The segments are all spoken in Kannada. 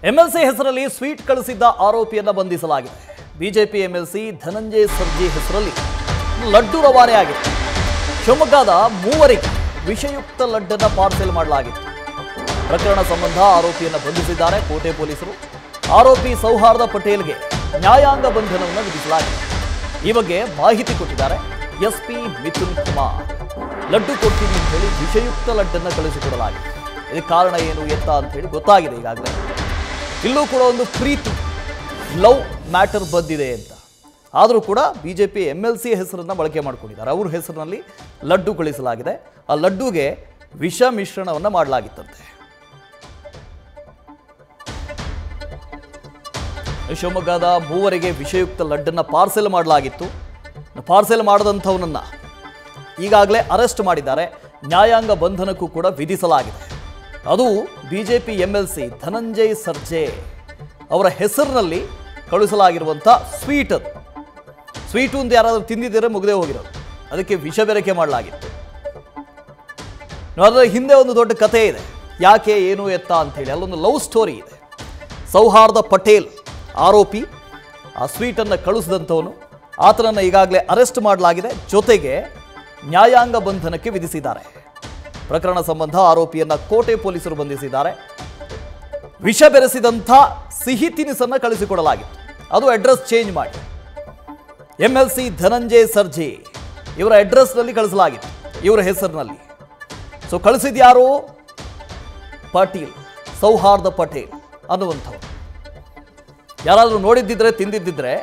ಎಂಎಲ್ಸಿ ಹೆಸರಲ್ಲಿ ಸ್ವೀಟ್ ಕಳಿಸಿದ್ದ ಆರೋಪಿಯನ್ನು ಬಂಧಿಸಲಾಗಿದೆ. ಬಿಜೆಪಿ ಎಂಎಲ್ಸಿ ಧನಂಜಯ ಸರ್ಜಿ ಹೆಸರಲ್ಲಿ ಲಡ್ಡು ರವಾನೆ ಆಗಿದೆ. ಶಿವಮೊಗ್ಗದ ಮೂವರಿಗೆ ವಿಷಯುಕ್ತ ಲಡ್ಡನ್ನು ಪಾರ್ಸೆಲ್ ಮಾಡಲಾಗಿತ್ತು. ಪ್ರಕರಣ ಸಂಬಂಧ ಆರೋಪಿಯನ್ನು ಬಂಧಿಸಿದ್ದಾರೆ ಕೋಟೆ ಪೊಲೀಸರು. ಆರೋಪಿ ಸೌಹಾರ್ದ ಪಟೇಲ್ಗೆ ನ್ಯಾಯಾಂಗ ಬಂಧನವನ್ನು ವಿಧಿಸಲಾಗಿದೆ. ಈ ಬಗ್ಗೆ ಮಾಹಿತಿ ಕೊಟ್ಟಿದ್ದಾರೆ ಎಸ್ಪಿ ಮಿಥುನ್ ಕುಮಾರ್. ಲಡ್ಡು ಕೊಡ್ತೀನಿ ಅಂತ ಹೇಳಿ ವಿಷಯುಕ್ತ ಲಡ್ಡನ್ನು ಕಳಿಸಿಕೊಡಲಾಗಿದೆ. ಇದಕ್ಕೆ ಕಾರಣ ಏನು ಎತ್ತ ಅಂತ ಹೇಳಿ ಗೊತ್ತಾಗಿದೆ. ಈಗಾಗಲೇ ಇಲ್ಲೂ ಕೂಡ ಒಂದು ಪ್ರೀತಿ ಲವ್ ಮ್ಯಾಟರ್ ಬಂದಿದೆ ಅಂತ. ಆದರೂ ಕೂಡ ಬಿಜೆಪಿ ಎಂಎಲ್ಸಿ ಹೆಸರನ್ನು ಬಳಕೆ ಮಾಡಿಕೊಂಡಿದ್ದಾರೆ. ಅವ್ರ ಹೆಸರಿನಲ್ಲಿ ಲಡ್ಡು ಕಳಿಸಲಾಗಿದೆ. ಆ ಲಡ್ಡುಗೆ ವಿಷ ಮಿಶ್ರಣವನ್ನು ಮಾಡಲಾಗಿತ್ತಂತೆ. ಶಿವಮೊಗ್ಗದ ಮೂವರಿಗೆ ವಿಷಯುಕ್ತ ಲಡ್ಡನ್ನು ಪಾರ್ಸೆಲ್ ಮಾಡಲಾಗಿತ್ತು. ಪಾರ್ಸೆಲ್ ಮಾಡದಂಥವನನ್ನ ಈಗಾಗಲೇ ಅರೆಸ್ಟ್ ಮಾಡಿದ್ದಾರೆ. ನ್ಯಾಯಾಂಗ ಬಂಧನಕ್ಕೂ ಕೂಡ ವಿಧಿಸಲಾಗಿದೆ. ಅದು ಬಿಜೆಪಿ ಎಂಎಲ್ಸಿ ಧನಂಜಯ ಸರ್ಜೆ ಅವರ ಹೆಸರಿನಲ್ಲಿ ಕಳುಹಿಸಲಾಗಿರುವಂಥ ಸ್ವೀಟ್. ಅದು ಸ್ವೀಟು ಅಂತ ಯಾರಾದರೂ ತಿಂದಿದ್ದರೆ ಮುಗದೆ ಹೋಗಿರೋದು. ಅದಕ್ಕೆ ವಿಷ ಬೆರಕೆ ಮಾಡಲಾಗಿತ್ತು. ಅದರ ಹಿಂದೆ ಒಂದು ದೊಡ್ಡ ಕಥೆ ಇದೆ. ಯಾಕೆ ಏನು ಎತ್ತ ಅಂಥೇಳಿ ಅಲ್ಲೊಂದು ಲವ್ ಸ್ಟೋರಿ ಇದೆ. ಸೌಹಾರ್ದ ಪಟೇಲ್ ಆರೋಪಿ, ಆ ಸ್ವೀಟನ್ನು ಕಳಿಸಿದಂಥವನು. ಆತನನ್ನು ಈಗಾಗಲೇ ಅರೆಸ್ಟ್ ಮಾಡಲಾಗಿದೆ. ಜೊತೆಗೆ ನ್ಯಾಯಾಂಗ ಬಂಧನಕ್ಕೆ ವಿಧಿಸಿದ್ದಾರೆ. ಪ್ರಕರಣ ಸಂಬಂಧ ಆರೋಪಿಯನ್ನ ಕೋಟೆ ಪೊಲೀಸರು ಬಂಧಿಸಿದ್ದಾರೆ. ವಿಷ ಬೆರೆಸಿದಂಥ ಸಿಹಿ ತಿನಿಸನ್ನು ಕಳಿಸಿಕೊಡಲಾಗಿತ್ತು. ಅದು ಅಡ್ರೆಸ್ ಚೇಂಜ್ ಮಾಡಿ ಎಂಎಲ್ಸಿ ಧನಂಜಯ ಸರ್ಜಿ ಇವರ ಅಡ್ರೆಸ್ನಲ್ಲಿ ಕಳಿಸಲಾಗಿತ್ತು, ಇವರ ಹೆಸರಿನಲ್ಲಿ. ಸೊ ಕಳಿಸಿದ್ಯಾರು? ಪಾಟೀಲ್, ಸೌಹಾರ್ದ ಪಟೇಲ್ ಅನ್ನುವಂಥವ್ರು. ಯಾರಾದರೂ ನೋಡಿದ್ದಿದ್ರೆ ತಿಂದಿದ್ದಿದ್ರೆ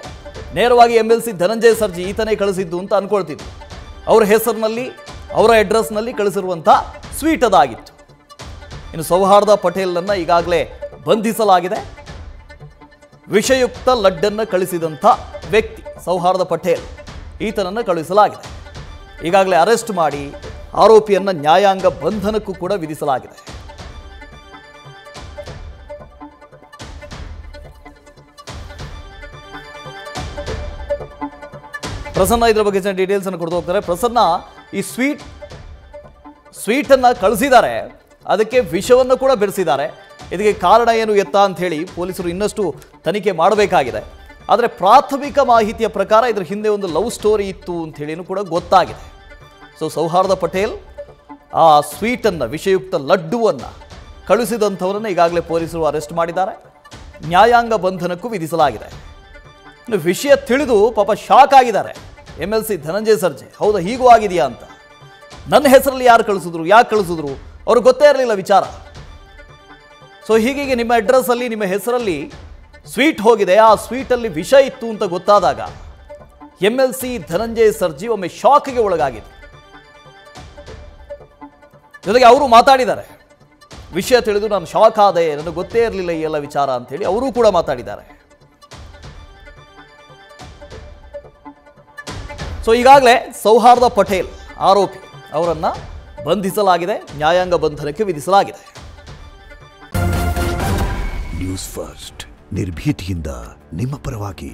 ನೇರವಾಗಿ ಎಂಎಲ್ಸಿ ಧನಂಜಯ ಸರ್ಜಿ ಈತನೇ ಕಳಿಸಿದ್ದು ಅಂತ ಅನ್ಕೊಳ್ತಿದ್ರು. ಅವರ ಹೆಸರಿನಲ್ಲಿ ಅವರ ಅಡ್ರೆಸ್ನಲ್ಲಿ ಕಳಿಸಿರುವಂಥ ಸ್ವೀಟ್ ಅದಾಗಿತ್ತು. ಇನ್ನು ಸೌಹಾರ್ದ ಪಟೇಲನ್ನು ಈಗಾಗಲೇ ಬಂಧಿಸಲಾಗಿದೆ. ವಿಷಯುಕ್ತ ಲಡ್ಡನ್ನು ಕಳಿಸಿದಂಥ ವ್ಯಕ್ತಿ ಸೌಹಾರ್ದ ಪಟೇಲ್, ಈತನನ್ನು ಕಳುಹಿಸಲಾಗಿದೆ. ಈಗಾಗಲೇ ಅರೆಸ್ಟ್ ಮಾಡಿ ಆರೋಪಿಯನ್ನು ನ್ಯಾಯಾಂಗ ಬಂಧನಕ್ಕೂ ಕೂಡ ವಿಧಿಸಲಾಗಿದೆ. ಪ್ರಸನ್ನ ಇದರ ಬಗ್ಗೆ ಡೀಟೇಲ್ಸ್ ಅನ್ನು ಕೊಡ್ತಾ ಹೋಗ್ತಾರೆ. ಪ್ರಸನ್ನ, ಈ ಸ್ವೀಟನ್ನು ಕಳಿಸಿದ್ದಾರೆ, ಅದಕ್ಕೆ ವಿಷವನ್ನು ಕೂಡ ಬೆರೆಸಿದ್ದಾರೆ. ಇದಕ್ಕೆ ಕಾರಣ ಏನು ಎತ್ತ ಅಂತ ಹೇಳಿ ಪೊಲೀಸರು ಇನ್ನಷ್ಟು ತನಿಖೆ ಮಾಡಬೇಕಾಗಿದೆ. ಆದರೆ ಪ್ರಾಥಮಿಕ ಮಾಹಿತಿಯ ಪ್ರಕಾರ ಇದರ ಹಿಂದೆ ಒಂದು ಲವ್ ಸ್ಟೋರಿ ಇತ್ತು ಅಂತ ಹೇಳಿನೂ ಕೂಡ ಗೊತ್ತಾಗಿದೆ. ಸೊ ಸೌಹಾರ್ದ ಪಟೇಲ್ ಆ ಸ್ವೀಟನ್ನು, ವಿಷಯುಕ್ತ ಲಡ್ಡುವನ್ನು ಕಳಿಸಿದಂಥವರನ್ನು ಈಗಾಗಲೇ ಪೊಲೀಸರು ಅರೆಸ್ಟ್ ಮಾಡಿದ್ದಾರೆ. ನ್ಯಾಯಾಂಗ ಬಂಧನಕ್ಕೂ ವಿಧಿಸಲಾಗಿದೆ. ಇನ್ನು ವಿಷಯ ತಿಳಿದು ಪಾಪ ಶಾಕ್ ಆಗಿದ್ದಾರೆ ಎಂಎಲ್ಸಿ ಧನಂಜಯ ಸರ್ಜೆ. ಹೌದಾ, ಹೀಗೂ ಆಗಿದೆಯಾ ಅಂತ. ನನ್ನ ಹೆಸರಲ್ಲಿ ಯಾರು ಕಳಿಸಿದ್ರು, ಯಾಕೆ ಕಳಿಸಿದ್ರು, ಅವ್ರಿಗೆ ಗೊತ್ತೇ ಇರಲಿಲ್ಲ ವಿಚಾರ. ಸೊ ಹೀಗೆ ನಿಮ್ಮ ಅಡ್ರೆಸ್ಸಲ್ಲಿ, ನಿಮ್ಮ ಹೆಸರಲ್ಲಿ ಸ್ವೀಟ್ ಹೋಗಿದೆ, ಆ ಸ್ವೀಟಲ್ಲಿ ವಿಷ ಇತ್ತು ಅಂತ ಗೊತ್ತಾದಾಗ ಎಂಎಲ್ಸಿ ಧನಂಜಯ ಸರ್ಜಿ ಒಮ್ಮೆ ಶಾಕ್ಗೆ ಒಳಗಾಗಿದ್ರು. ಜೊತೆಗೆ ಅವರು ಮಾತಾಡಿದ್ದಾರೆ. ವಿಷಯ ತಿಳಿದು ನಾನು ಶಾಕ್ ಆದೆ, ನನಗೆ ಗೊತ್ತೇ ಇರಲಿಲ್ಲ ಈ ಎಲ್ಲ ವಿಚಾರ ಅಂತೇಳಿ ಅವರು ಕೂಡ ಮಾತಾಡಿದ್ದಾರೆ. ಸೊ ಈಗಾಗಲೇ ಸೌಹಾರ್ದ ಪಟೇಲ್ ಆರೋಪಿ ಅವರನ್ನ ಬಂಧಿಸಲಾಗಿದೆ. ನ್ಯಾಯಾಂಗ ಬಂಧನಕ್ಕೆ ವಿಧಿಸಲಾಗಿದೆ. ನ್ಯೂಸ್ ಫಸ್ಟ್, ನಿರ್ಭೀತಿಯಿಂದ ನಿಮ್ಮ ಪರವಾಗಿ.